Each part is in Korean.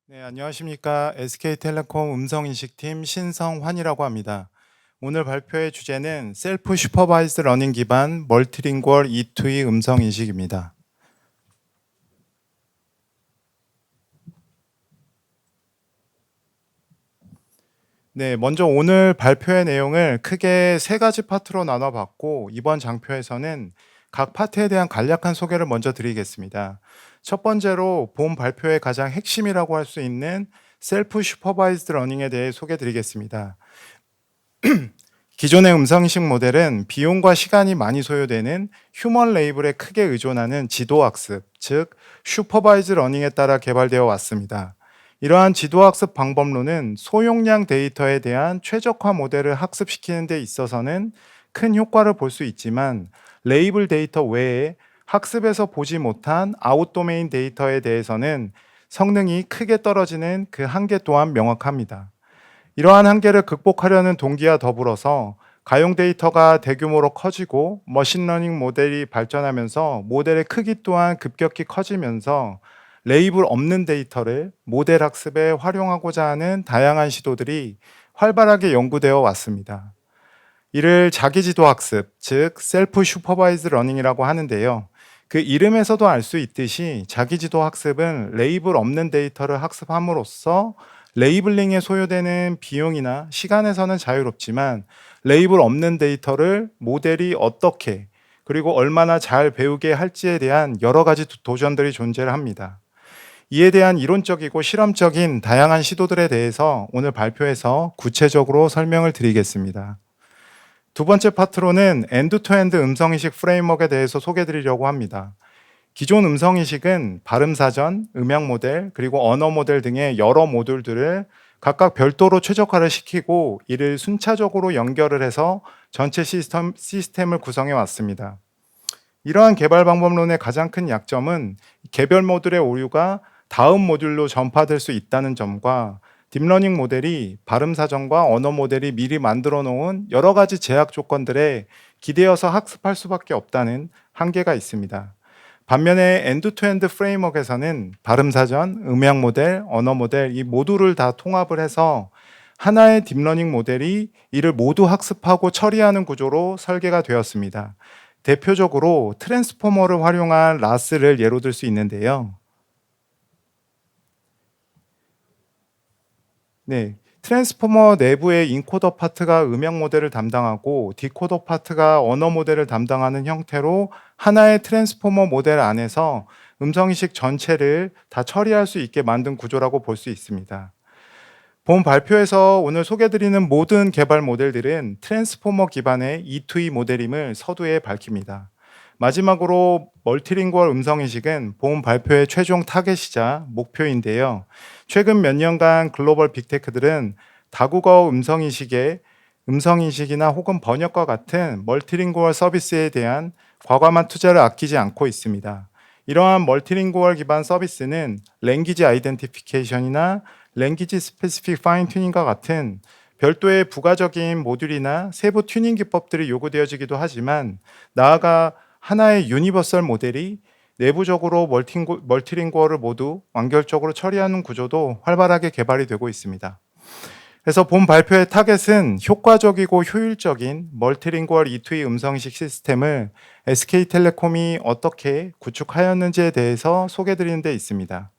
네, 안녕하십니까. SK텔레콤 음성인식팀 신성환이라고 합니다. 오늘 발표의 주제는 셀프 슈퍼바이즈 러닝 기반 멀티링구얼 E2E 음성인식입니다. 네, 먼저 오늘 발표의 내용을 크게 세 가지 파트로 나눠봤고, 이번 장표에서는 각 파트에 대한 간략한 소개를 먼저 드리겠습니다. 첫 번째로 본 발표의 가장 핵심이라고 할 수 있는 셀프 슈퍼바이즈드 러닝에 대해 소개 드리겠습니다. 기존의 음성인식 모델은 비용과 시간이 많이 소요되는 휴먼 레이블에 크게 의존하는 지도학습, 즉 슈퍼바이즈 러닝에 따라 개발되어 왔습니다. 이러한 지도학습 방법론은 소용량 데이터에 대한 최적화 모델을 학습시키는 데 있어서는 큰 효과를 볼 수 있지만 레이블 데이터 외에 학습에서 보지 못한 아웃도메인 데이터에 대해서는 성능이 크게 떨어지는 그 한계 또한 명확합니다. 이러한 한계를 극복하려는 동기와 더불어서 가용 데이터가 대규모로 커지고 머신러닝 모델이 발전하면서 모델의 크기 또한 급격히 커지면서 레이블 없는 데이터를 모델 학습에 활용하고자 하는 다양한 시도들이 활발하게 연구되어 왔습니다. 이를 자기지도 학습, 즉 셀프 슈퍼바이즈 러닝이라고 하는데요. 그 이름에서도 알 수 있듯이 자기지도 학습은 레이블 없는 데이터를 학습함으로써 레이블링에 소요되는 비용이나 시간에서는 자유롭지만 레이블 없는 데이터를 모델이 어떻게 그리고 얼마나 잘 배우게 할지에 대한 여러 가지 도전들이 존재를 합니다. 이에 대한 이론적이고 실험적인 다양한 시도들에 대해서 오늘 발표에서 구체적으로 설명을 드리겠습니다. 두 번째 파트로는 엔드-투-엔드 음성인식 프레임워크에 대해서 소개드리려고 합니다. 기존 음성인식은 발음사전, 음향모델, 그리고 언어모델 등의 여러 모듈들을 각각 별도로 최적화를 시키고 이를 순차적으로 연결을 해서 전체 시스템을 구성해 왔습니다. 이러한 개발 방법론의 가장 큰 약점은 개별 모듈의 오류가 다음 모듈로 전파될 수 있다는 점과 딥러닝 모델이 발음 사전과 언어 모델이 미리 만들어 놓은 여러 가지 제약 조건들에 기대어서 학습할 수밖에 없다는 한계가 있습니다. 반면에 엔드-투-엔드 프레임워크에서는 발음 사전, 음향 모델, 언어 모델 이 모두를 다 통합을 해서 하나의 딥러닝 모델이 이를 모두 학습하고 처리하는 구조로 설계가 되었습니다. 대표적으로 트랜스포머를 활용한 라스를 예로 들 수 있는데요. 네, 트랜스포머 내부의 인코더 파트가 음향 모델을 담당하고 디코더 파트가 언어 모델을 담당하는 형태로 하나의 트랜스포머 모델 안에서 음성인식 전체를 다 처리할 수 있게 만든 구조라고 볼 수 있습니다. 본 발표에서 오늘 소개드리는 모든 개발 모델들은 트랜스포머 기반의 E2E 모델임을 서두에 밝힙니다. 마지막으로 멀티링구얼 음성인식은 본 발표의 최종 타겟이자 목표인데요. 최근 몇 년간 글로벌 빅테크들은 다국어 음성인식이나 혹은 번역과 같은 멀티링구얼 서비스에 대한 과감한 투자를 아끼지 않고 있습니다. 이러한 멀티링구얼 기반 서비스는 랭귀지 아이덴티피케이션이나 랭귀지 스페시픽 파인 튜닝과 같은 별도의 부가적인 모듈이나 세부 튜닝 기법들이 요구되어지기도 하지만 나아가 하나의 유니버설 모델이 내부적으로 멀티링구얼을 모두 완결적으로 처리하는 구조도 활발하게 개발이 되고 있습니다. 그래서 본 발표의 타겟은 효과적이고 효율적인 멀티링구얼 E2E 음성인식 시스템을 SK텔레콤이 어떻게 구축하였는지에 대해서 소개드리는 데 있습니다.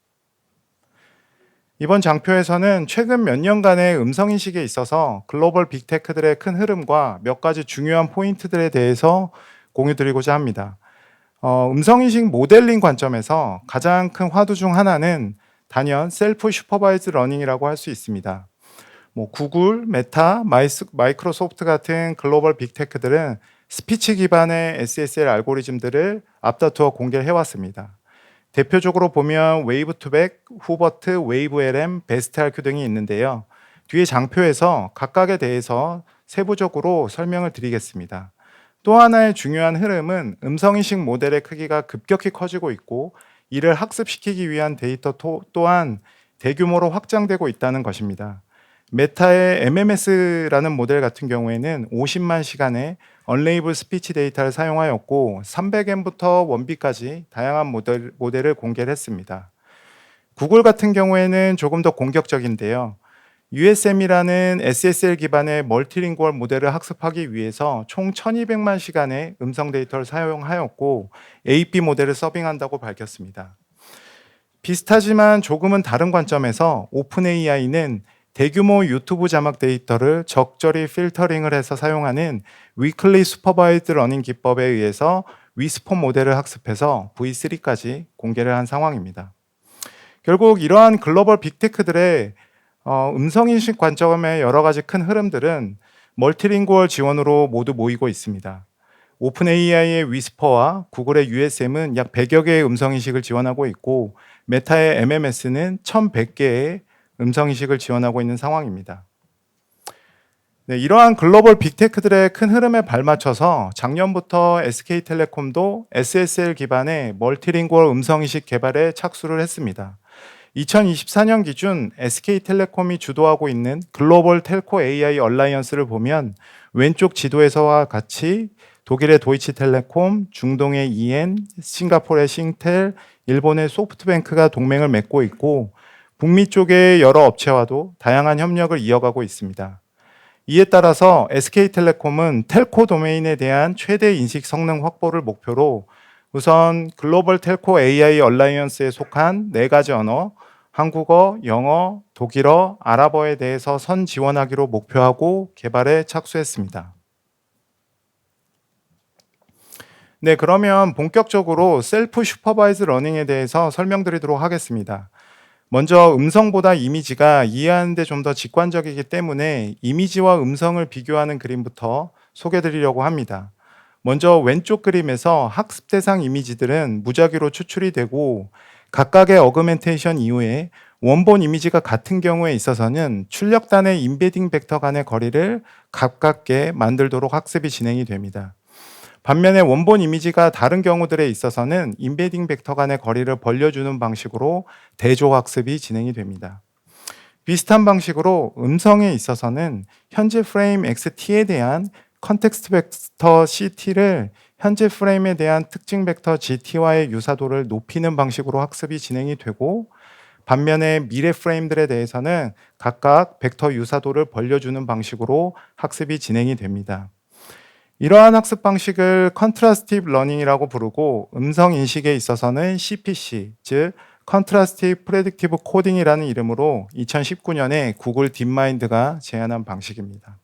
이번 장표에서는 최근 몇 년간의 음성인식에 있어서 글로벌 빅테크들의 큰 흐름과 몇 가지 중요한 포인트들에 대해서 공유드리고자 합니다. 음성인식 모델링 관점에서 가장 큰 화두 중 하나는 단연 셀프 슈퍼바이즈 러닝이라고 할 수 있습니다. 구글, 메타, 마이크로소프트 같은 글로벌 빅테크들은 스피치 기반의 SSL 알고리즘들을 앞다투어 공개를 해왔습니다. 대표적으로 보면 웨이브2백, 후버트, 웨이브 LM, 베스트 RQ 등이 있는데요. 뒤에 장표에서 각각에 대해서 세부적으로 설명을 드리겠습니다. 또 하나의 중요한 흐름은 음성인식 모델의 크기가 급격히 커지고 있고 이를 학습시키기 위한 데이터 또한 대규모로 확장되고 있다는 것입니다. 메타의 MMS라는 모델 같은 경우에는 50만 시간의 언레이블 스피치 데이터를 사용하였고 300M부터 1B까지 다양한 모델을 공개를 했습니다. 구글 같은 경우에는 조금 더 공격적인데요. USM이라는 SSL 기반의 멀티링구얼 모델을 학습하기 위해서 총 1200만 시간의 음성 데이터를 사용하였고 AP 모델을 서빙한다고 밝혔습니다. 비슷하지만 조금은 다른 관점에서 오픈AI는 대규모 유튜브 자막 데이터를 적절히 필터링을 해서 사용하는 위클리 슈퍼바이즈드 러닝 기법에 의해서 위스폰 모델을 학습해서 V3까지 공개를 한 상황입니다. 결국 이러한 글로벌 빅테크들의 음성인식 관점의 여러 가지 큰 흐름들은 멀티링구얼 지원으로 모두 모이고 있습니다. 오픈AI의 위스퍼와 구글의 USM은 약 100여 개의 음성인식을 지원하고 있고 메타의 MMS는 1100개의 음성인식을 지원하고 있는 상황입니다. 네, 이러한 글로벌 빅테크들의 큰 흐름에 발맞춰서 작년부터 SK텔레콤도 SSL 기반의 멀티링구얼 음성인식 개발에 착수를 했습니다. 2024년 기준 SK텔레콤이 주도하고 있는 글로벌 텔코 AI 얼라이언스를 보면 왼쪽 지도에서와 같이 독일의 도이치텔레콤, 중동의 EN, 싱가포르의 싱텔, 일본의 소프트뱅크가 동맹을 맺고 있고 북미 쪽의 여러 업체와도 다양한 협력을 이어가고 있습니다. 이에 따라서 SK텔레콤은 텔코 도메인에 대한 최대 인식 성능 확보를 목표로 우선 글로벌 텔코 AI 얼라이언스에 속한 4가지 언어, 한국어, 영어, 독일어, 아랍어에 대해서 선 지원하기로 목표하고 개발에 착수했습니다. 네, 그러면 본격적으로 셀프 슈퍼바이즈 러닝에 대해서 설명드리도록 하겠습니다. 먼저 음성보다 이미지가 이해하는 데 좀 더 직관적이기 때문에 이미지와 음성을 비교하는 그림부터 소개드리려고 합니다. 먼저 왼쪽 그림에서 학습 대상 이미지들은 무작위로 추출이 되고 각각의 어그멘테이션 이후에 원본 이미지가 같은 경우에 있어서는 출력단의 인베딩 벡터 간의 거리를 가깝게 만들도록 학습이 진행이 됩니다. 반면에 원본 이미지가 다른 경우들에 있어서는 인베딩 벡터 간의 거리를 벌려주는 방식으로 대조 학습이 진행이 됩니다. 비슷한 방식으로 음성에 있어서는 현재 프레임 XT에 대한 컨텍스트 벡터 CT를 현재 프레임에 대한 특징 벡터 GT와의 유사도를 높이는 방식으로 학습이 진행이 되고 반면에 미래 프레임들에 대해서는 각각 벡터 유사도를 벌려주는 방식으로 학습이 진행이 됩니다. 이러한 학습 방식을 컨트라스티브 러닝이라고 부르고 음성 인식에 있어서는 CPC, 즉 컨트라스티브 프레딕티브 코딩이라는 이름으로 2019년에 구글 딥마인드가 제안한 방식입니다.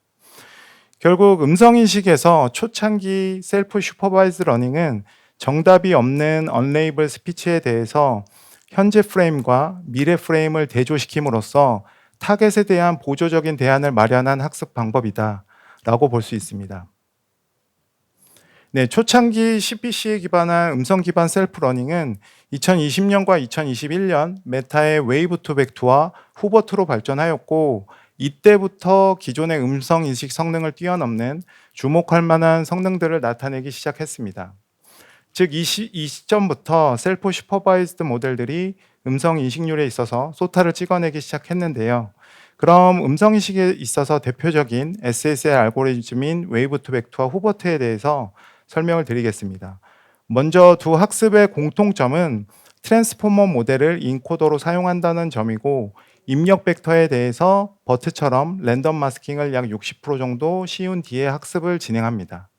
결국 음성 인식에서 초창기 셀프 슈퍼바이즈 러닝은 정답이 없는 언레이블 스피치에 대해서 현재 프레임과 미래 프레임을 대조시킴으로써 타겟에 대한 보조적인 대안을 마련한 학습 방법이다 라고 볼 수 있습니다. 네, 초창기 CPC에 기반한 음성 기반 셀프 러닝은 2020년과 2021년 메타의 웨이브 투 벡트와 후버트로 발전하였고 이때부터 기존의 음성 인식 성능을 뛰어넘는 주목할 만한 성능들을 나타내기 시작했습니다. 즉 이 시점부터 셀프 슈퍼바이즈드 모델들이 음성 인식률에 있어서 소타를 찍어내기 시작했는데요. 그럼 음성 인식에 있어서 대표적인 SSL 알고리즘인 웨이브 투 벡트와 후버트에 대해서 설명을 드리겠습니다. 먼저 두 학습의 공통점은 트랜스포머 모델을 인코더로 사용한다는 점이고 입력 벡터에 대해서 버트처럼 랜덤 마스킹을 약 60% 정도 씌운 뒤에 학습을 진행합니다.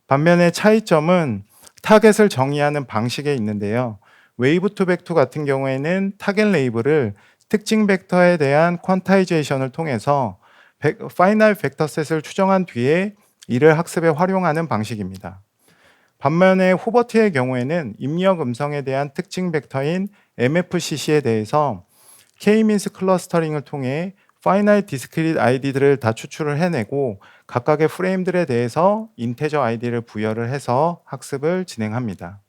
반면에 차이점은 타겟을 정의하는 방식에 있는데요. 웨이브 투 벡터 같은 경우에는 타겟 레이블을 특징 벡터에 대한 퀀타이제이션을 통해서 파이널 벡터 셋을 추정한 뒤에 이를 학습에 활용하는 방식입니다. 반면에 후버트의 경우에는 입력 음성에 대한 특징 벡터인 MFCC에 대해서 K-means 클러스터링을 통해 파이나이트 디스크릿 아이디들을 다 추출을 해내고 각각의 프레임들에 대해서 인테저 아이디를 부여를 해서 학습을 진행합니다.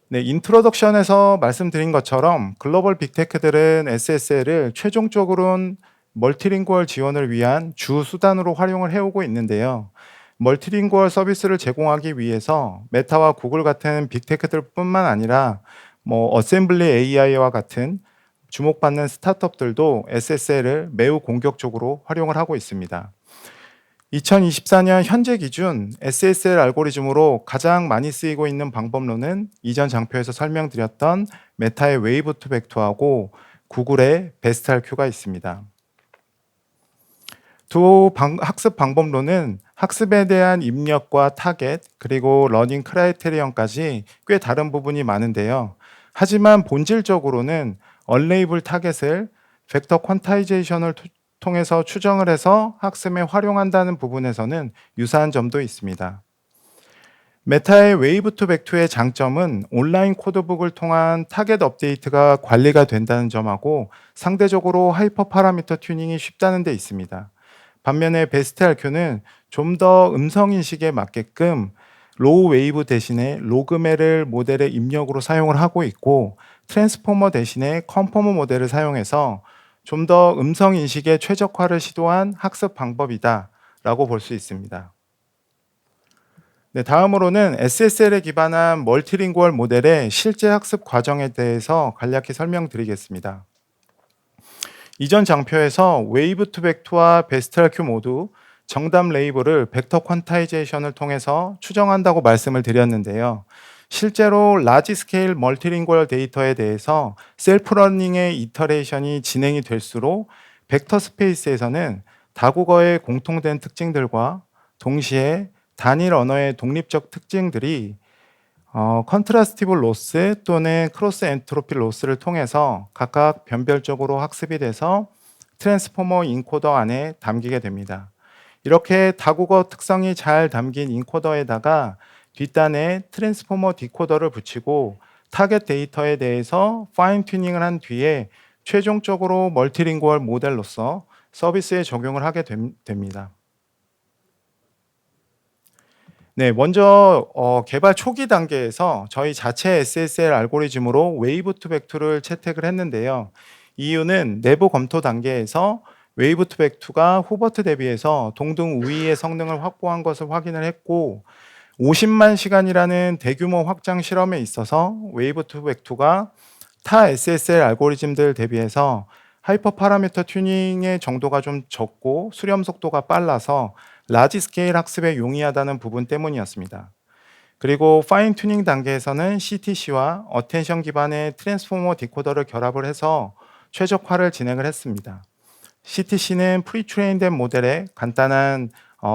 네, 인트로덕션에서 말씀드린 것처럼 글로벌 빅테크들은 SSL을 최종적으로는 멀티링구얼 지원을 위한 주 수단으로 활용을 해오고 있는데요. 멀티링구얼 서비스를 제공하기 위해서 메타와 구글 같은 빅테크들뿐만 아니라 어셈블리 AI와 같은 주목받는 스타트업들도 SSL을 매우 공격적으로 활용을 하고 있습니다. 2024년 현재 기준 SSL 알고리즘으로 가장 많이 쓰이고 있는 방법론은 이전 장표에서 설명드렸던 메타의 웨이브 투 벡터하고 구글의 베스트 RQ가 있습니다. 두 학습 방법론은 학습에 대한 입력과 타겟, 그리고 러닝 크라이테리언까지 꽤 다른 부분이 많은데요. 하지만 본질적으로는 언레이블 타겟을 벡터 퀀타이제이션을 통해서 추정을 해서 학습에 활용한다는 부분에서는 유사한 점도 있습니다. 메타의 웨이브 투 벡터의 장점은 온라인 코드북을 통한 타겟 업데이트가 관리가 된다는 점하고 상대적으로 하이퍼 파라미터 튜닝이 쉽다는 데 있습니다. 반면에 베스트 RQ는 좀 더 음성 인식에 맞게끔 로우 웨이브 대신에 로그멜을 모델의 입력으로 사용을 하고 있고, 트랜스포머 대신에 컨포머 모델을 사용해서 좀 더 음성 인식의 최적화를 시도한 학습 방법이다라고 볼 수 있습니다. 네, 다음으로는 SSL에 기반한 멀티링구얼 모델의 실제 학습 과정에 대해서 간략히 설명드리겠습니다. 이전 장표에서 웨이브 투 벡터와 베스트 RQ 모두 정답 레이블을 벡터 퀀타이제이션을 통해서 추정한다고 말씀을 드렸는데요. 실제로 라지 스케일 멀티링구얼 데이터에 대해서 셀프 러닝의 이터레이션이 진행이 될수록 벡터 스페이스에서는 다국어의 공통된 특징들과 동시에 단일 언어의 독립적 특징들이 컨트라스티브 로스 또는 크로스 엔트로피 로스를 통해서 각각 변별적으로 학습이 돼서 트랜스포머 인코더 안에 담기게 됩니다. 이렇게 다국어 특성이 잘 담긴 인코더에다가 뒷단에 트랜스포머 디코더를 붙이고 타겟 데이터에 대해서 파인 튜닝을 한 뒤에 최종적으로 멀티링구얼 모델로서 서비스에 적용을 하게 됩니다. 네, 먼저 개발 초기 단계에서 저희 자체 SSL 알고리즘으로 웨이브 투 벡터를 채택을 했는데요. 이유는 내부 검토 단계에서 웨이브 투 벡터가 후버트 대비해서 동등 우위의 성능을 확보한 것을 확인을 했고, 50만 시간이라는 대규모 확장 실험에 있어서 웨이브 투 벡터가 타 SSL 알고리즘들 대비해서 하이퍼 파라미터 튜닝의 정도가 좀 적고 수렴 속도가 빨라서 라지 스케일 학습에 용이하다는 부분 때문이었습니다. 그리고 파인 튜닝 단계에서는 CTC와 어텐션 기반의 트랜스포머 디코더를 결합을 해서 최적화를 진행을 했습니다. CTC는 프리트레인된 모델의 간단한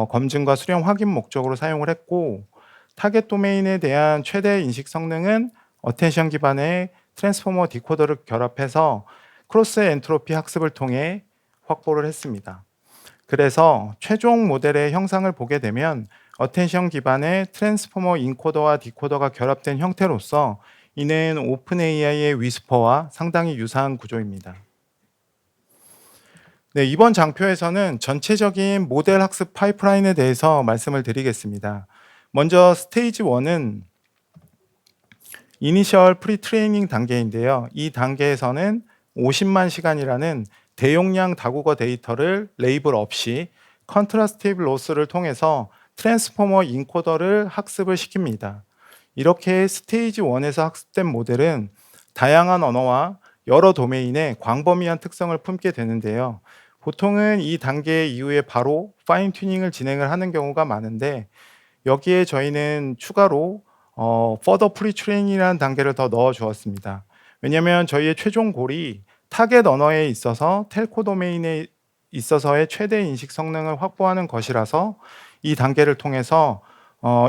검증과 수렴 확인 목적으로 사용을 했고, 타겟 도메인에 대한 최대 인식 성능은 어텐션 기반의 트랜스포머 디코더를 결합해서 크로스 엔트로피 학습을 통해 확보를 했습니다. 그래서 최종 모델의 형상을 보게 되면 어텐션 기반의 트랜스포머 인코더와 디코더가 결합된 형태로서 이는 오픈 AI의 위스퍼와 상당히 유사한 구조입니다. 네, 이번 장표에서는 전체적인 모델 학습 파이프라인에 대해서 말씀을 드리겠습니다. 먼저 스테이지 1은 이니셜 프리트레이닝 단계인데요. 이 단계에서는 50만 시간이라는 대용량 다국어 데이터를 레이블 없이 컨트라스티브 로스를 통해서 트랜스포머 인코더를 학습을 시킵니다. 이렇게 스테이지 1에서 학습된 모델은 다양한 언어와 여러 도메인의 광범위한 특성을 품게 되는데요. 보통은 이 단계 이후에 바로 파인 튜닝을 진행을 하는 경우가 많은데, 여기에 저희는 추가로 further pre-training이라는 단계를 더 넣어 주었습니다. 왜냐하면 저희의 최종 골이 타겟 언어에 있어서 텔코 도메인에 있어서의 최대 인식 성능을 확보하는 것이라서 이 단계를 통해서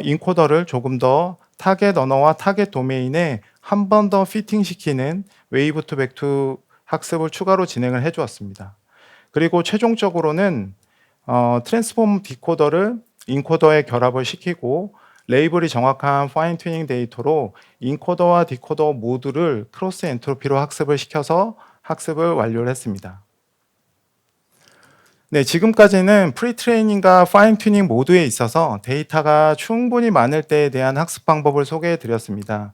인코더를 조금 더 타겟 언어와 타겟 도메인에 한 번 더 피팅시키는 웨이브 투 벡터 학습을 추가로 진행을 해 주었습니다. 그리고 최종적으로는 트랜스폼 디코더를 인코더에 결합을 시키고 레이블이 정확한 파인 튜닝 데이터로 인코더와 디코더 모두를 크로스 엔트로피로 학습을 시켜서 학습을 완료를 했습니다. 네, 지금까지는 프리트레이닝과 파인 튜닝 모두에 있어서 데이터가 충분히 많을 때에 대한 학습 방법을 소개해 드렸습니다.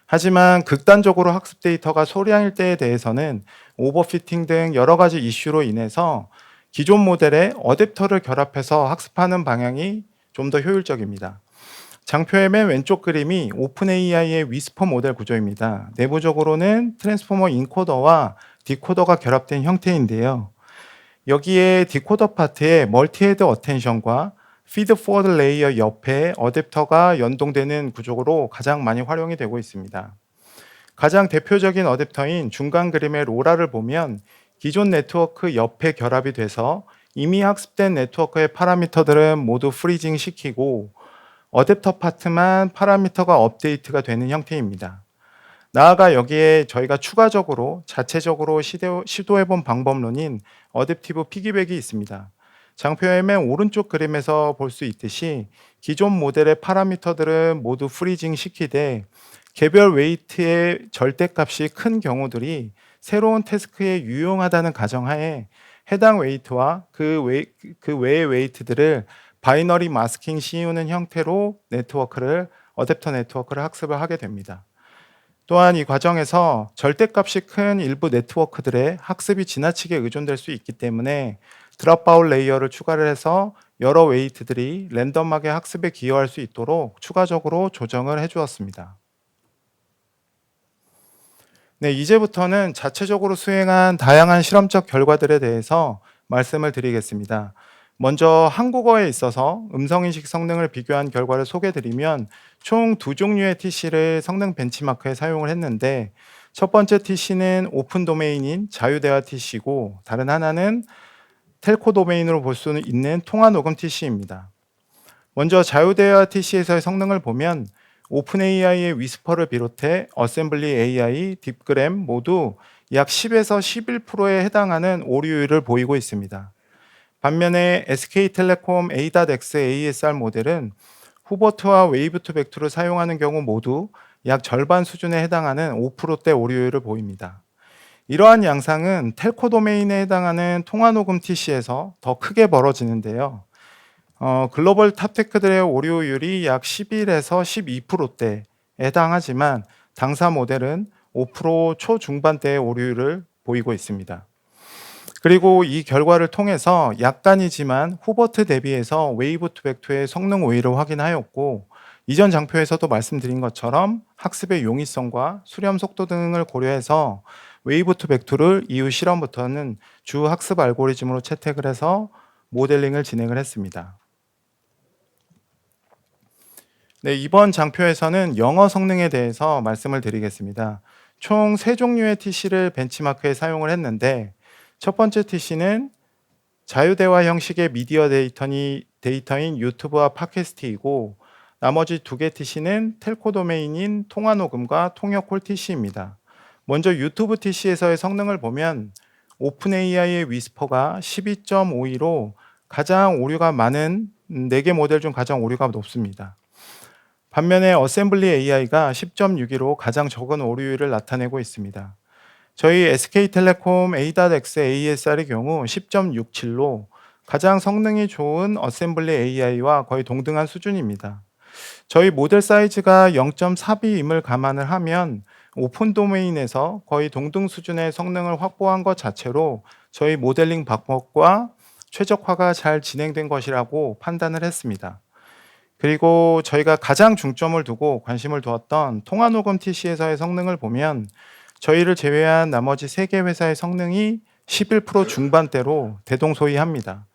하지만 극단적으로 학습 데이터가 소량일 때에 대해서는 오버피팅 등 여러 가지 이슈로 인해서 기존 모델에 어댑터를 결합해서 학습하는 방향이 좀 더 효율적입니다. 장표의 맨 왼쪽 그림이 오픈 AI의 위스퍼 모델 구조입니다. 내부적으로는 트랜스포머 인코더와 디코더가 결합된 형태인데요. 여기에 디코더 파트에 멀티헤드 어텐션과 피드 포워드 레이어 옆에 어댑터가 연동되는 구조로 가장 많이 활용이 되고 있습니다. 가장 대표적인 어댑터인 중간 그림의 로라를 보면 기존 네트워크 옆에 결합이 돼서 이미 학습된 네트워크의 파라미터들은 모두 프리징 시키고 어댑터 파트만 파라미터가 업데이트가 되는 형태입니다. 나아가 여기에 저희가 추가적으로 자체적으로 시도해 본 방법론인 어댑티브 피기백이 있습니다. 장표의 맨 오른쪽 그림에서 볼 수 있듯이 기존 모델의 파라미터들은 모두 프리징 시키되 개별 웨이트의 절대값이 큰 경우들이 새로운 태스크에 유용하다는 가정하에 해당 웨이트와 그 외의 웨이트들을 바이너리 마스킹 씌우는 형태로 어댑터 네트워크를 학습을 하게 됩니다. 또한 이 과정에서 절대값이 큰 일부 네트워크들의 학습이 지나치게 의존될 수 있기 때문에 드롭아웃 레이어를 추가를 해서 여러 웨이트들이 랜덤하게 학습에 기여할 수 있도록 추가적으로 조정을 해 주었습니다. 네, 이제부터는 자체적으로 수행한 다양한 실험적 결과들에 대해서 말씀을 드리겠습니다. 먼저 한국어에 있어서 음성인식 성능을 비교한 결과를 소개드리면 총 두 종류의 TC를 성능 벤치마크에 사용을 했는데 첫 번째 TC는 오픈 도메인인 자유대화 TC고 다른 하나는 텔코 도메인으로 볼 수 있는 통화 녹음 TC입니다. 먼저 자유대화 TC에서의 성능을 보면 오픈 AI의 위스퍼를 비롯해 어셈블리 AI, 딥그램 모두 약 10에서 11%에 해당하는 오류율을 보이고 있습니다. 반면에 SK텔레콤 A.X ASR 모델은 후버트와 웨이브2벡터를 사용하는 경우 모두 약 절반 수준에 해당하는 5%대 오류율을 보입니다. 이러한 양상은 텔코 도메인에 해당하는 통화녹음 TC에서 더 크게 벌어지는데요. 글로벌 탑테크들의 오류율이 약 11에서 12%대에 해당하지만 당사 모델은 5% 초중반대의 오류율을 보이고 있습니다. 그리고 이 결과를 통해서 약간이지만 후버트 대비해서 웨이브2벡터의 성능 우위를 확인하였고 이전 장표에서도 말씀드린 것처럼 학습의 용이성과 수렴 속도 등을 고려해서 웨이브2벡터를 이후 실험부터는 주 학습 알고리즘으로 채택을 해서 모델링을 진행을 했습니다. 네, 이번 장표에서는 영어 성능에 대해서 말씀을 드리겠습니다. 총 3종류의 TC를 벤치마크에 사용을 했는데 첫 번째 TC는 자유대화 형식의 미디어 데이터인 유튜브와 팟캐스트이고 나머지 2개 TC는 텔코 도메인인 통화녹음과 통역콜 TC입니다. 먼저 유튜브 TC에서의 성능을 보면 오픈 AI의 위스퍼가 12.52로 가장 오류가 많은 4개 모델 중 가장 오류가 높습니다. 반면에 어셈블리 AI가 10.62로 가장 적은 오류율을 나타내고 있습니다. 저희 SK텔레콤 A.X ASR의 경우 10.67로 가장 성능이 좋은 어셈블리 AI와 거의 동등한 수준입니다. 저희 모델 사이즈가 0.42임을 감안을 하면 오픈 도메인에서 거의 동등 수준의 성능을 확보한 것 자체로 저희 모델링 방법과 최적화가 잘 진행된 것이라고 판단을 했습니다. 그리고 저희가 가장 중점을 두고 관심을 두었던 통화녹음 TC에서의 성능을 보면 저희를 제외한 나머지 3개 회사의 성능이 11% 중반대로 대동소이합니다.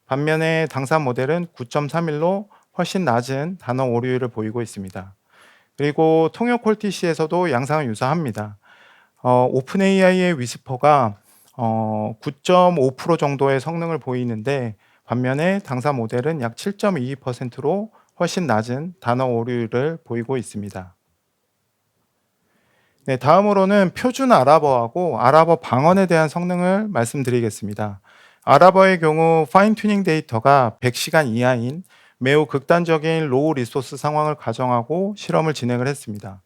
반면에 당사 모델은 9.31로 훨씬 낮은 단어 오류율을 보이고 있습니다. 그리고 통역콜 TC에서도 양상은 유사합니다. 오픈 AI의 위스퍼가 9.5% 정도의 성능을 보이는데 반면에 당사 모델은 약 7.22%로 훨씬 낮은 단어 오류율을 보이고 있습니다. 네, 다음으로는 표준 아랍어하고 아랍어 방언에 대한 성능을 말씀드리겠습니다. 아랍어의 경우 파인 튜닝 데이터가 100시간 이하인 매우 극단적인 로우 리소스 상황을 가정하고 실험을 진행을 했습니다.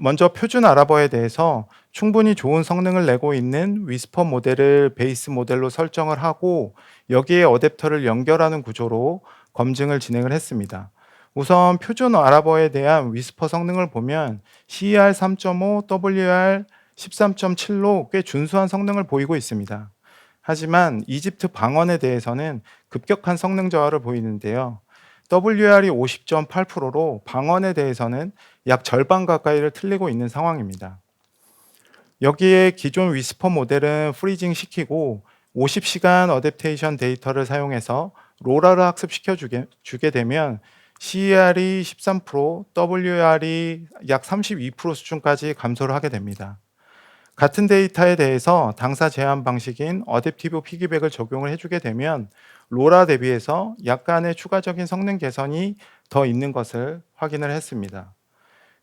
먼저 표준 아랍어에 대해서 충분히 좋은 성능을 내고 있는 위스퍼 모델을 베이스 모델로 설정을 하고 여기에 어댑터를 연결하는 구조로 검증을 진행을 했습니다. 우선 표준 아랍어에 대한 위스퍼 성능을 보면 CER 3.5, WR 13.7로 꽤 준수한 성능을 보이고 있습니다. 하지만 이집트 방언에 대해서는 급격한 성능 저하를 보이는데요. WR이 50.8%로 방언에 대해서는 약 절반 가까이를 틀리고 있는 상황입니다. 여기에 기존 위스퍼 모델은 프리징 시키고 50시간 어댑테이션 데이터를 사용해서 로라를 주게 되면 CER이 13%, WER이 약 32% 수준까지 감소를 하게 됩니다. 같은 데이터에 대해서 당사 제한 방식인 어댑티브 피기백을 적용을 해주게 되면 로라 대비해서 약간의 추가적인 성능 개선이 더 있는 것을 확인을 했습니다.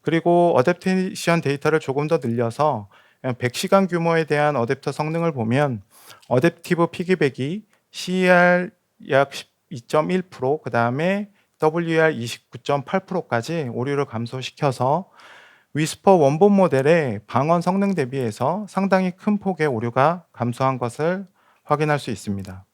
그리고 어댑테이션 데이터를 조금 더 늘려서 100시간 규모에 대한 어댑터 성능을 보면 어댑티브 피기백이 CER 약 12.1%, 그 다음에 WER 29.8%까지 오류를 감소시켜서 위스퍼 원본 모델의 방언 성능 대비해서 상당히 큰 폭의 오류가 감소한 것을 확인할 수 있습니다.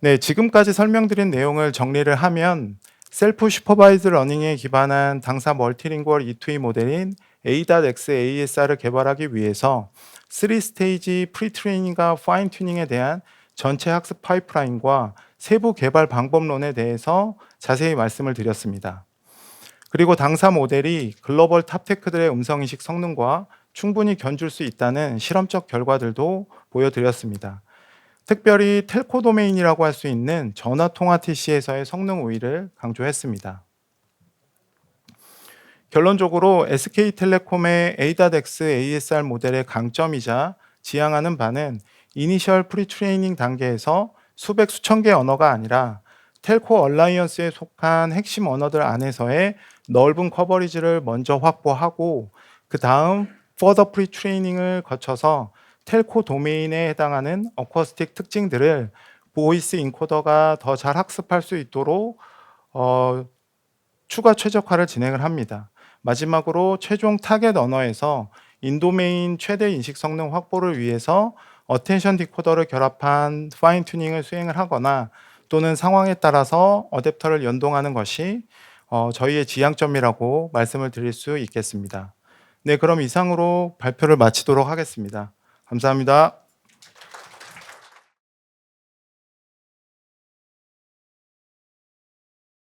네, 지금까지 설명드린 내용을 정리를 하면 셀프 슈퍼바이즈 러닝에 기반한 당사 멀티링구얼 E2E 모델인 A.X ASR을 개발하기 위해서 3스테이지 프리트레이닝과 파인 튜닝에 대한 전체 학습 파이프라인과 세부 개발 방법론에 대해서 자세히 말씀을 드렸습니다. 그리고 당사 모델이 글로벌 탑테크들의 음성인식 성능과 충분히 견줄 수 있다는 실험적 결과들도 보여드렸습니다. 특별히 텔코 도메인이라고 할 수 있는 전화통화 TC에서의 성능 우위를 강조했습니다. 결론적으로 SK텔레콤의 A.X ASR 모델의 강점이자 지향하는 바는 이니셜 프리트레이닝 단계에서 수백 수천 개의 언어가 아니라 텔코 얼라이언스에 속한 핵심 언어들 안에서의 넓은 커버리지를 먼저 확보하고 그 다음 퍼더 프리트레이닝을 거쳐서 텔코 도메인에 해당하는 어쿠스틱 특징들을 보이스 인코더가 더 잘 학습할 수 있도록 추가 최적화를 진행을 합니다. 마지막으로 최종 타겟 언어에서 인도메인 최대 인식 성능 확보를 위해서 어텐션 디코더를 결합한 파인 튜닝을 수행을 하거나 또는 상황에 따라서 어댑터를 연동하는 것이 저희의 지향점이라고 말씀을 드릴 수 있겠습니다. 네, 그럼 이상으로 발표를 마치도록 하겠습니다. 감사합니다.